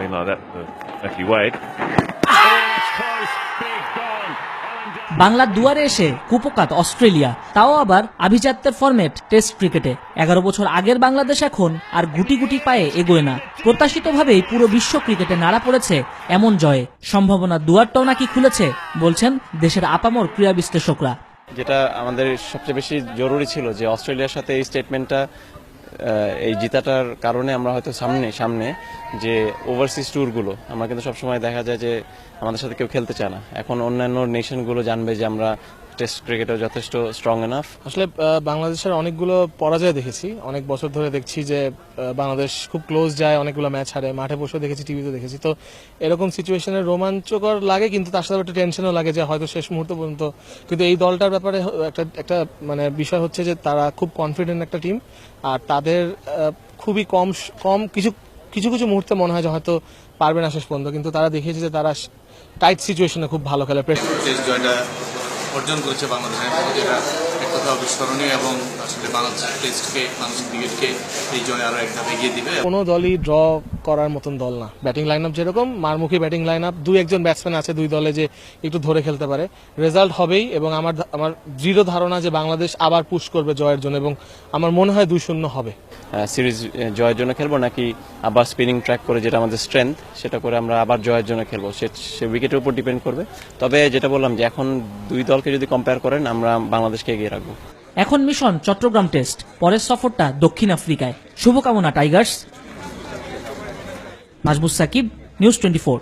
something like that for Matthew Wade. বাংলার দুয়ারে এসে কুপোকাত অস্ট্রেলিয়া, তাও আবার আভিজাত্যের ফরম্যাট টেস্ট ক্রিকেটে। 11 বছর আগের বাংলাদেশ এখন আর গুটি গুটি পায়ে এগোয় না। প্রত্যাশিতভাবেই পুরো বিশ্ব ক্রিকেটে নাড়া পড়েছে এমন জয়ে। সম্ভাবনার দুয়ারটাও নাকি খুলেছে বলছেন দেশের আপামর ক্রীড়া বিশ্লেষকরা। যেটা আমাদের সবচেয়ে বেশি জরুরি ছিল যে অস্ট্রেলিয়ার সাথে এই স্টেটমেন্টটা, এই জিতাটার কারণে আমরা হয়তো সামনে যে ওভারসিজ ট্যুরগুলো আমরা কিন্তু সবসময় দেখা যায় যে আমাদের সাথে কেউ খেলতে চায় না। এখন অন্যান্য নেশনগুলো জানবে যে আমরা টেস্ট ক্রিকেটে যথেষ্ট স্ট্রং এনাফ। আসলে বাংলাদেশের অনেকগুলো পরাজয় দেখেছি, অনেক বছর ধরে দেখছি যে বাংলাদেশ খুব ক্লোজ যায়, অনেকগুলো ম্যাচ হারে, মাঠে বসে দেখেছি, টিভিতে দেখেছি। তো এরকম সিচুয়েশনে রোমাঞ্চকর লাগে, কিন্তু তার সাথে একটা টেনশনও লাগে যে হয়তো শেষ মুহূর্ত পর্যন্ত। কিন্তু এই দলটার ব্যাপারে একটা মানে বিষয় হচ্ছে যে তারা খুব কনফিডেন্ট একটা টিম, আর তাদের খুবই কম কিছু মুহূর্তে মনে হয় যে হয়তো পারবে না শেষ পর্যন্ত, কিন্তু তারা দেখিয়েছে যে তারা টাইট সিচুয়েশনে খুব ভালো খেলে। টেস্ট জয়টা অর্জন করেছে বাংলাদেশের, যেটা এক কথা অবিস্মরণীয় এবং আসলে বাংলাদেশ টেস্টকে, বাংলাদেশ ক্রিকেটকে এই জয় আরো এক ধাপ এগিয়ে দিবে। কোনো দলই ড্র করার মতন দল না। ব্যাটিং লাইন আপ যেরকম মারমুখী ব্যাটিং লাইন আপ, দুই একজন ব্যাটসম্যান আছে দুই দলে যে একটু ধরে খেলতে পারে। রেজাল্ট হবেই, এবং আমার দৃঢ় ধারণা যে বাংলাদেশ আবার পুশ করবে জয়ের জন্য, এবং আমার মনে হয় 2-0 হবে। সিরিজ জয়ের জন্য খেলবো নাকি আবার স্পিনিং ট্র্যাক করে, যেটা আমাদের স্ট্রেংথ, সেটা করে আমরা আবার জয়ের জন্য খেলবো, সে উইকেটের উপর ডিপেন্ড করবে। তবে যেটা বললাম যে এখন দুই দলকে যদি কম্পেয়ার করেন, আমরা বাংলাদেশকে এগিয়ে রাখবো। এখন মিশন চট্টগ্রাম টেস্ট, পরের সফরটা দক্ষিণ আফ্রিকায়। শুভকামনা টাইগার্স। মাহবুব সাকিব, নিউজ 24।